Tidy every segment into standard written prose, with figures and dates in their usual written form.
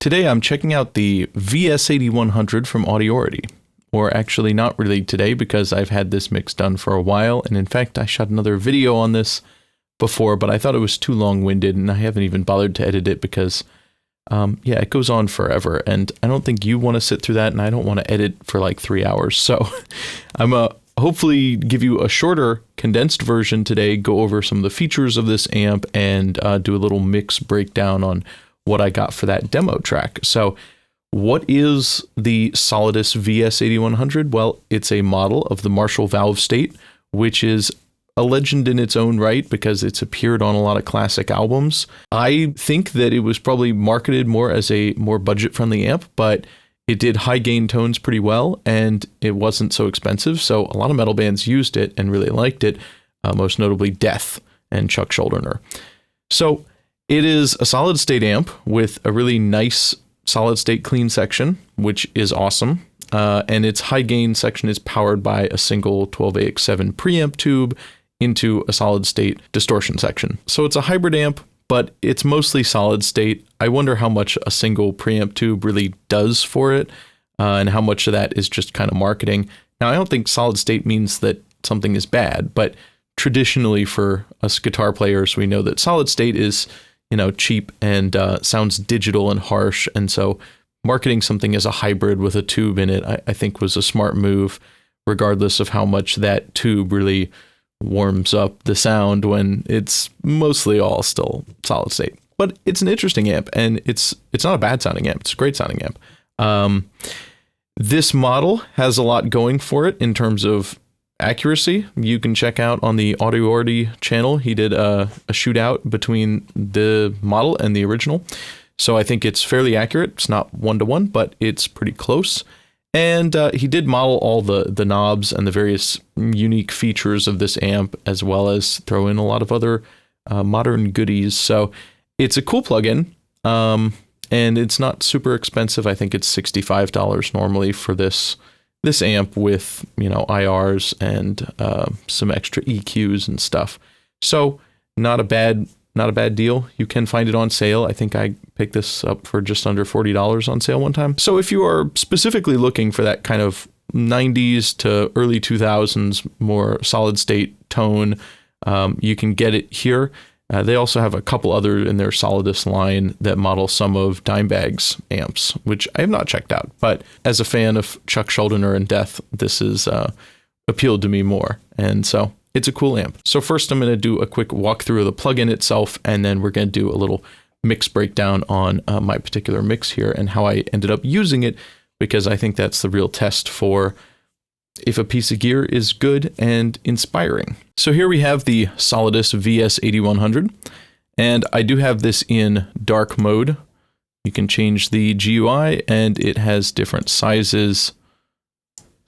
Today I'm checking out the VS8100 from Audiority. Or actually not really today because I've had this mix done for a while, and in fact I shot another video on this before, but I thought it was too long-winded and I haven't even bothered to edit it because yeah, it goes on forever, and I don't think you want to sit through that, and I don't want to edit for like 3 hours. So I'm hopefully give you a shorter, condensed version today, go over some of the features of this amp, and do a little mix breakdown on what I got for that demo track. So what is the Solidus VS8100? Well, it's a model of the Marshall Valvestate, which is a legend in its own right because it's appeared on a lot of classic albums. I think that it was probably marketed more as a more budget-friendly amp, but it did high gain tones pretty well, and it wasn't so expensive, so a lot of metal bands used it and really liked it, most notably Death and Chuck Schuldiner. So it is a solid-state amp with a really nice solid-state clean section, which is awesome. And its high gain section is powered by a single 12AX7 preamp tube into a solid state distortion section. So it's a hybrid amp, but it's mostly solid state. I wonder how much a single preamp tube really does for it, and how much of that is just kind of marketing. Now, I don't think solid state means that something is bad, but traditionally for us guitar players, we know that solid state is, you know, cheap and sounds digital and harsh. And so marketing something as a hybrid with a tube in it, I think was a smart move, regardless of how much that tube really warms up the sound when it's mostly all still solid state. But it's an interesting amp, and it's not a bad sounding amp. It's a great sounding amp. This model has a lot going for it in terms of accuracy. You can check out on the Audiority channel. He did a shootout between the model and the original. So I think it's fairly accurate. It's not 1-to-1, but it's pretty close. And he did model all the knobs and the various unique features of this amp, as well as throw in a lot of other modern goodies. So it's a cool plugin, and it's not super expensive. I think it's $65 normally for this amp with, you know, IRs and some extra EQs and stuff. So not a bad deal. You can find it on sale. I think I picked this up for just under $40 on sale one time. So if you are specifically looking for that kind of 90s to early 2000s more solid state tone, you can get it here. They also have a couple other in their Solidus line that model some of Dimebag's amps, which I have not checked out. But as a fan of Chuck Schuldiner and Death, this is appealed to me more. And so it's a cool amp. So first I'm going to do a quick walkthrough of the plugin itself, and then we're going to do a little mix breakdown on my particular mix here and how I ended up using it, because I think that's the real test for if a piece of gear is good and inspiring. So here we have the Solidus VS8100, and I do have this in dark mode. You can change the GUI, and it has different sizes.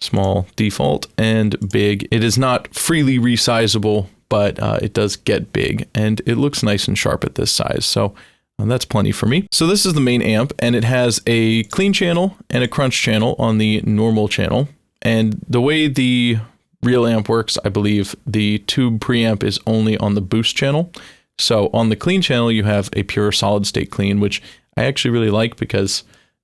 Small default and big. It is not freely resizable, but it does get big, and it looks nice and sharp at this size. So that's plenty for me. So this is the main amp, and it has a clean channel and a crunch channel on the normal channel. And the way the real amp works, I believe the tube preamp is only on the boost channel. So on the clean channel, you have a pure solid state clean, which I actually really like because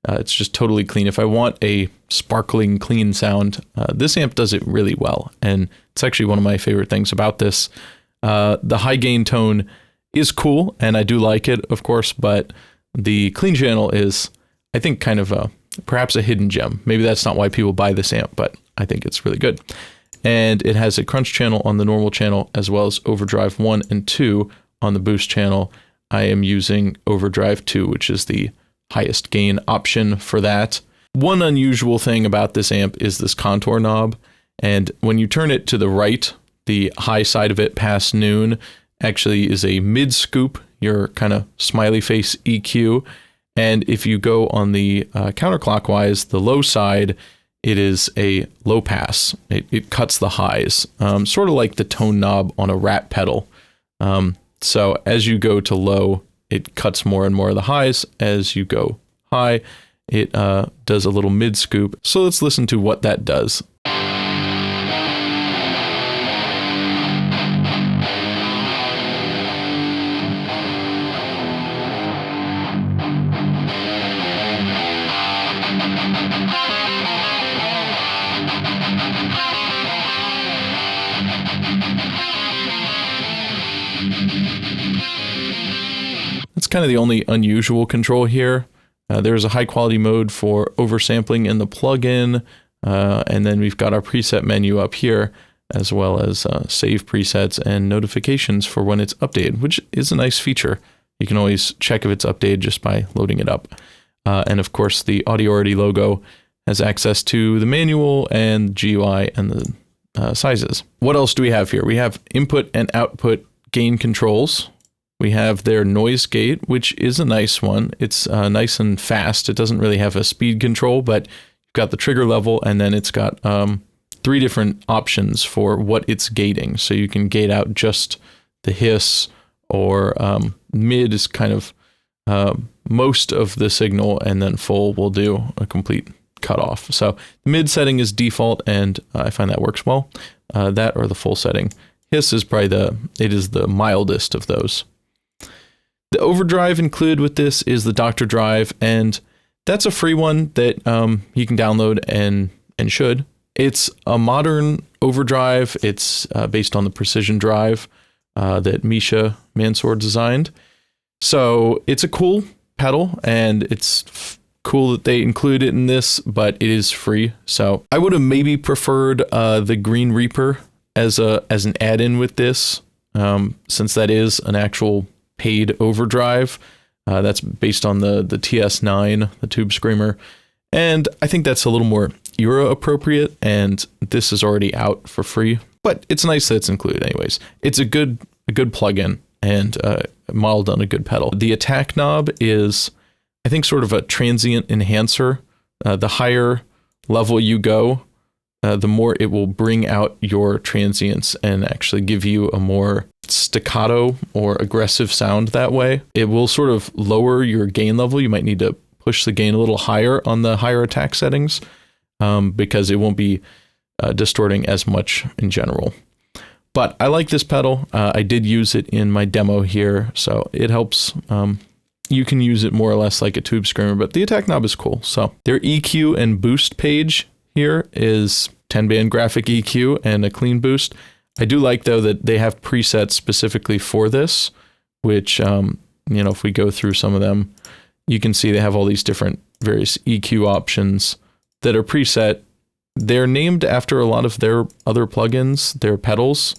it's just totally clean. If I want a sparkling, clean sound, this amp does it really well. And it's actually one of my favorite things about this. The high gain tone is cool, and I do like it, of course, but the clean channel is, I think, kind of perhaps a hidden gem. Maybe that's not why people buy this amp, but I think it's really good. And it has a crunch channel on the normal channel, as well as overdrive 1 and 2 on the boost channel. I am using overdrive 2, which is the highest gain option for that. One unusual thing about this amp is this contour knob, and when you turn it to the right, the high side of it past noon actually is a mid scoop, your kind of smiley face EQ, and if you go on the counterclockwise, the low side, it is a low pass. It cuts the highs, sort of like the tone knob on a Rat pedal. So as you go to low, it cuts more and more of the highs. As you go high, it does a little mid scoop. So let's listen to what that does. kind of the only unusual control here. There's a high quality mode for oversampling in the plugin. And then we've got our preset menu up here, as well as save presets and notifications for when it's updated, which is a nice feature. You can always check if it's updated just by loading it up. And of course, the Audiority logo has access to the manual and GUI and the sizes. What else do we have here? We have input and output gain controls. We have their noise gate, which is a nice one. It's nice and fast. It doesn't really have a speed control, but you've got the trigger level, and then it's got 3 different options for what it's gating. So you can gate out just the hiss, or mid is kind of most of the signal, and then full will do a complete cutoff. So the mid setting is default, and I find that works well. That or the full setting. Hiss is probably it is the mildest of those. The overdrive included with this is the Dr. Drive, and that's a free one that you can download and should. It's a modern overdrive. It's based on the Precision Drive that Misha Mansour designed. So it's a cool pedal, and it's cool that they include it in this, but it is free. So I would have maybe preferred the Green Reaper as an add-in with this, since that is an actual paid overdrive. That's based on the TS9, the Tube Screamer. And I think that's a little more era appropriate, and this is already out for free, but it's nice that it's included anyways. It's a good plugin, and modeled on a good pedal. The attack knob is, I think, sort of a transient enhancer. The higher level you go, the more it will bring out your transients and actually give you a more staccato or aggressive sound that way. It will sort of lower your gain level. You might need to push the gain a little higher on the higher attack settings, because it won't be distorting as much in general. But I like this pedal. I did use it in my demo here, so it helps. You can use it more or less like a Tube Screamer, but the attack knob is cool. So their EQ and boost page here is 10-band graphic EQ and a clean boost. I do like, though, that they have presets specifically for this, which, if we go through some of them, you can see they have all these different various EQ options that are preset. They're named after a lot of their other plugins, their pedals.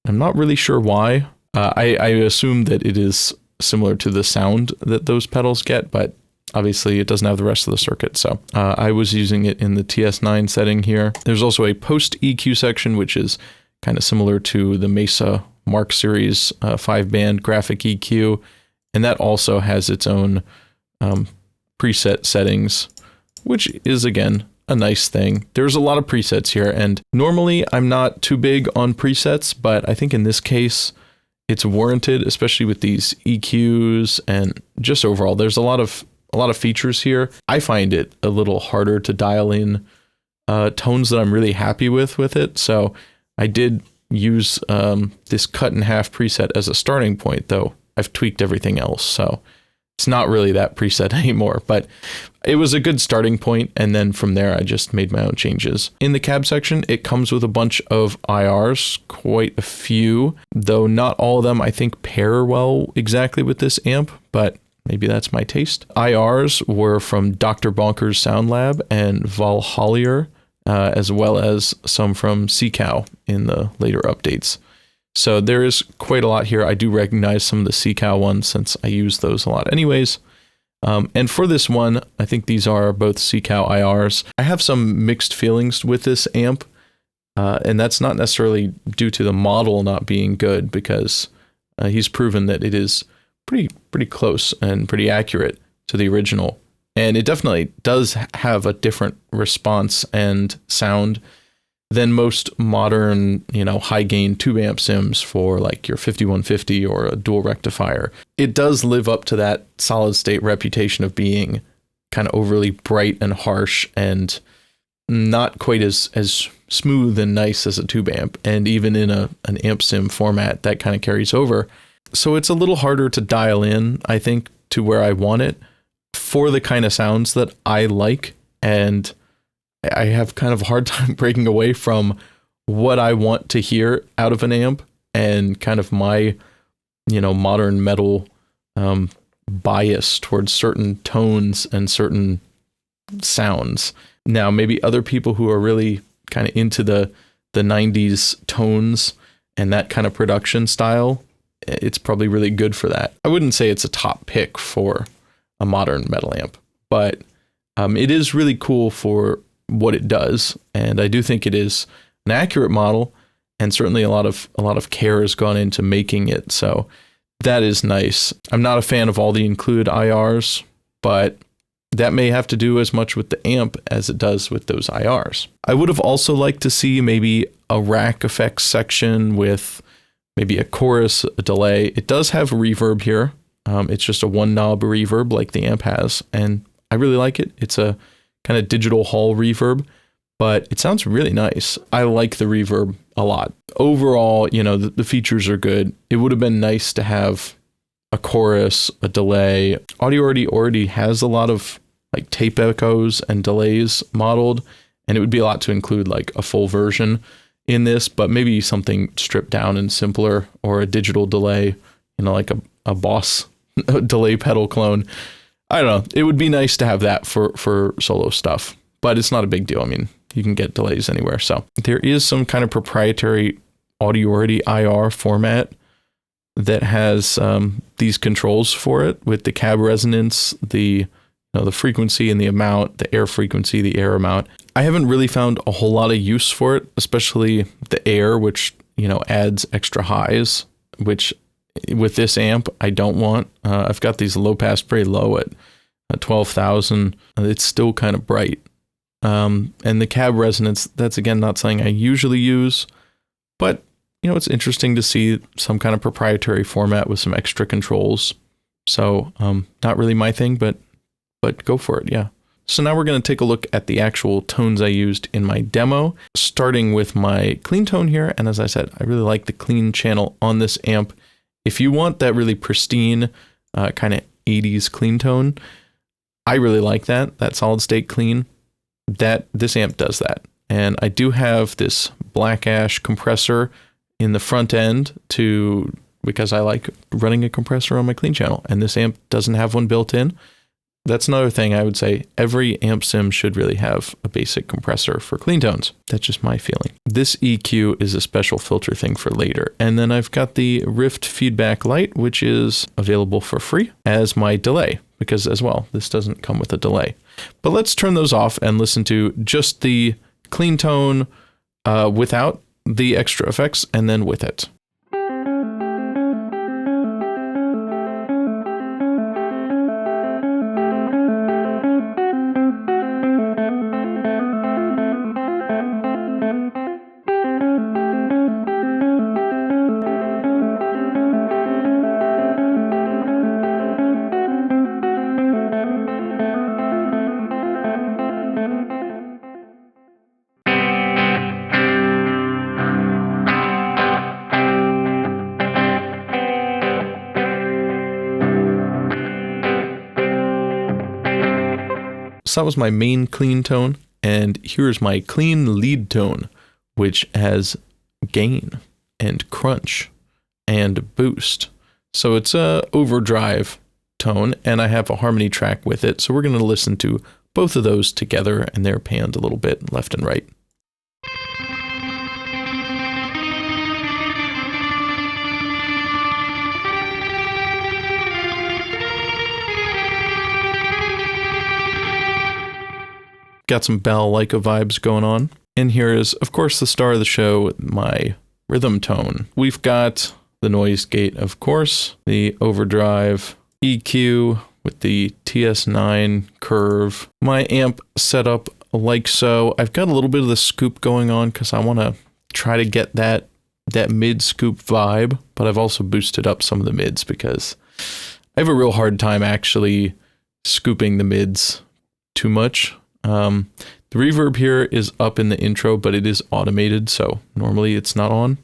I'm not really sure why. I assume that it is similar to the sound that those pedals get, but obviously it doesn't have the rest of the circuit. So I was using it in the TS9 setting here. There's also a post EQ section, which is kind of similar to the Mesa Mark Series 5-band graphic EQ. And that also has its own preset settings, which is, again, a nice thing. There's a lot of presets here, and normally I'm not too big on presets, but I think in this case it's warranted, especially with these EQs, and just overall there's a lot of features here. I find it a little harder to dial in tones that I'm really happy with it. So I did use this cut in half preset as a starting point, though I've tweaked everything else. So it's not really that preset anymore, but it was a good starting point. And then from there, I just made my own changes. In the cab section, it comes with a bunch of IRs, quite a few, though not all of them, I think, pair well exactly with this amp, but maybe that's my taste. IRs were from Dr. Bonker's Sound Lab and Valhalla, as well as some from CCOW in the later updates. So there is quite a lot here. I do recognize some of the CCOW ones since I use those a lot anyways. And for this one, I think these are both CCOW IRs. I have some mixed feelings with this amp, and that's not necessarily due to the model not being good, because he's proven that it is pretty close and pretty accurate to the original. And it definitely does have a different response and sound than most modern, high gain tube amp sims for like your 5150 or a dual rectifier. It does live up to that solid state reputation of being kind of overly bright and harsh and not quite as smooth and nice as a tube amp. And even in an amp sim format, that kind of carries over. So it's a little harder to dial in, I think, to where I want it for the kind of sounds that I like. And I have kind of a hard time breaking away from what I want to hear out of an amp and kind of my, modern metal bias towards certain tones and certain sounds. Now, maybe other people who are really kind of into the 90s tones and that kind of production style, it's probably really good for that. I wouldn't say it's a top pick for a modern metal amp, but it is really cool for what it does, and I do think it is an accurate model, and certainly a lot of care has gone into making it, so that is nice. I'm not a fan of all the include IRs, but that may have to do as much with the amp as it does with those IRs. I would have also liked to see maybe a rack effects section with maybe a chorus, a delay. It does have reverb here. It's just a one knob reverb like the amp has, and I really like it. It's a kind of digital hall reverb, but it sounds really nice. I like the reverb a lot. Overall, the features are good. It would have been nice to have a chorus, a delay. Audiority already has a lot of like tape echoes and delays modeled, and it would be a lot to include like a full version in this, but maybe something stripped down and simpler, or a digital delay, like a Boss delay pedal clone. I don't know. It would be nice to have that for solo stuff, but it's not a big deal. I mean, you can get delays anywhere. So there is some kind of proprietary Audiority IR format that has these controls for it with the cab resonance, the frequency and the amount, the air frequency, the air amount. I haven't really found a whole lot of use for it, especially the air, which, adds extra highs, which with this amp, I don't want. I've got these low pass pretty low at 12,000. It's still kind of bright. And the cab resonance, that's again, not something I usually use, but it's interesting to see some kind of proprietary format with some extra controls. So, not really my thing, but go for it. Yeah. So now we're going to take a look at the actual tones I used in my demo, starting with my clean tone here. And as I said, I really like the clean channel on this amp. If you want that really pristine, kind of 80s clean tone, I really like that solid state clean. This amp does that. And I do have this black ash compressor in the front end because I like running a compressor on my clean channel, and this amp doesn't have one built in. That's another thing I would say. Every amp sim should really have a basic compressor for clean tones. That's just my feeling. This EQ is a special filter thing for later. And then I've got the Rift feedback light, which is available for free as my delay, because as well, this doesn't come with a delay. But let's turn those off and listen to just the clean tone without the extra effects, and then with it. So that was my main clean tone, and here's my clean lead tone, which has gain and crunch and boost. So it's a overdrive tone, and I have a harmony track with it. So we're going to listen to both of those together, and they're panned a little bit left and right. Got some Bell-Leica vibes going on. And here is, of course, the star of the show, my rhythm tone. We've got the noise gate, of course, the overdrive EQ with the TS9 curve. My amp set up like so. I've got a little bit of the scoop going on because I want to try to get that mid scoop vibe, but I've also boosted up some of the mids because I have a real hard time actually scooping the mids too much. The reverb here is up in the intro, but it is automated, so normally it's not on.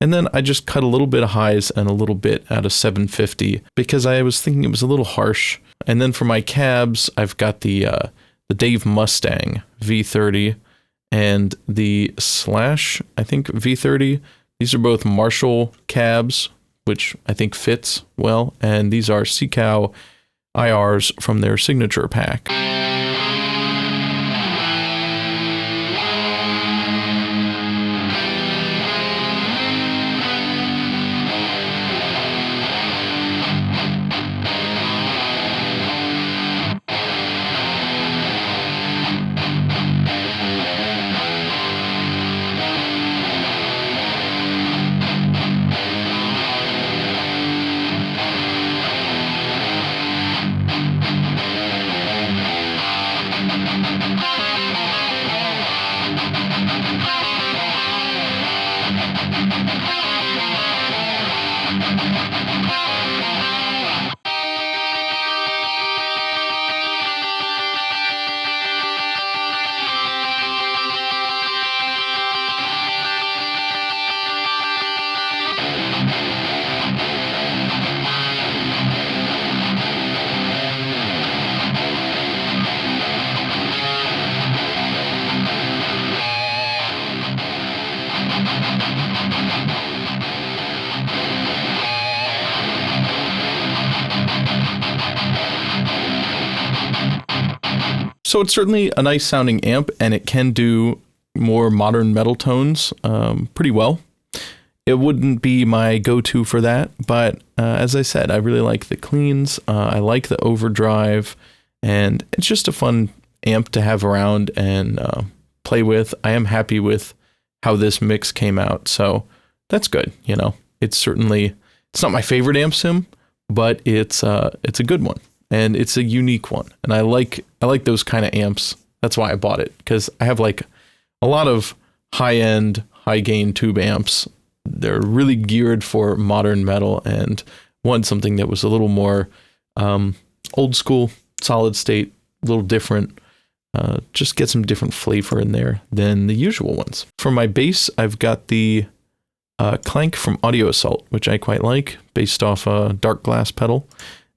And then I just cut a little bit of highs and a little bit out of 750 because I was thinking it was a little harsh. And then for my cabs, I've got the Dave Mustang V30 and the Slash, I think V30. These are both Marshall cabs, which I think fits well. And these are Seacow IRs from their signature pack. So it's certainly a nice sounding amp, and it can do more modern metal tones pretty well. It wouldn't be my go-to for that, but as I said, I really like the cleans. I like the overdrive, and it's just a fun amp to have around and play with. I am happy with how this mix came out, so that's good. You know, it's not my favorite amp sim, but it's a good one. And it's a unique one. And I like those kind of amps. That's why I bought it, because I have like a lot of high-end, high-gain tube amps. They're really geared for modern metal, and wanted something that was a little more old school, solid state, a little different. Just get some different flavor in there than the usual ones. For my bass, I've got the Clank from Audio Assault, which I quite like, based off a dark glass pedal.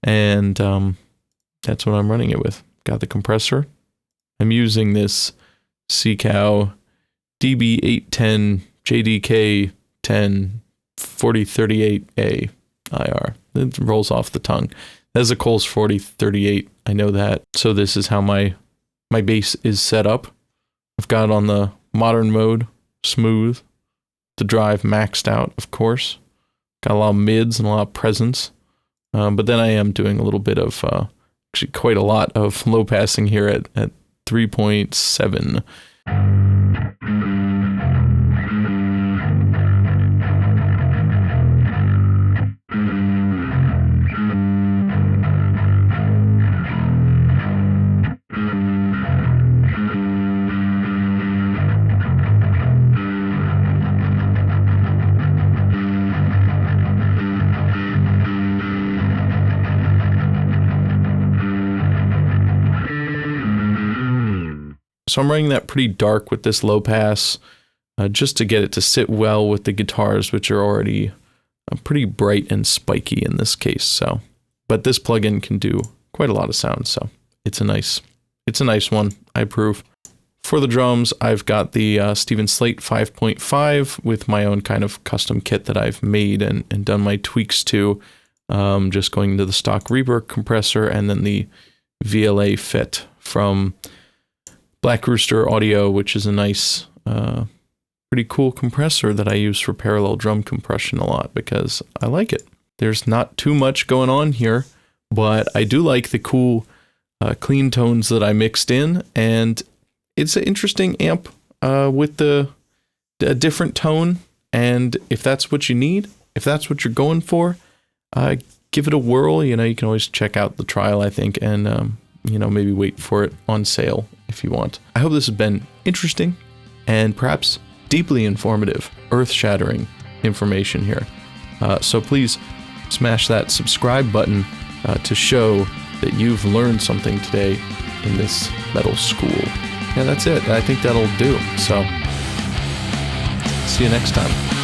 And that's what I'm running it with. Got the compressor. I'm using this CCOW DB810 JDK 10 4038A IR. It rolls off the tongue. That's a Coles 4038. I know that. So this is how my bass is set up. I've got it on the modern mode, smooth. The drive maxed out, of course. Got a lot of mids and a lot of presence. But then I am doing a little bit of, actually quite a lot of low passing here at 3.7. So I'm running that pretty dark with this low pass, just to get it to sit well with the guitars, which are already pretty bright and spiky in this case. So, but this plugin can do quite a lot of sound, so it's a nice one. I approve. For the drums, I've got the Steven Slate 5.5 with my own kind of custom kit that I've made and done my tweaks to, just going into the stock reverb compressor and then the VLA fit from Black Rooster Audio, which is a nice, pretty cool compressor that I use for parallel drum compression a lot because I like it. There's not too much going on here, but I do like the cool clean tones that I mixed in, and it's an interesting amp with a different tone, and if that's what you need, if that's what you're going for, give it a whirl. You know, you can always check out the trial, I think, and you know, maybe wait for it on sale if you want. I hope this has been interesting and perhaps deeply informative, earth-shattering information here. So please smash that subscribe button to show that you've learned something today in this metal school. Yeah, that's it. I think that'll do. So see you next time.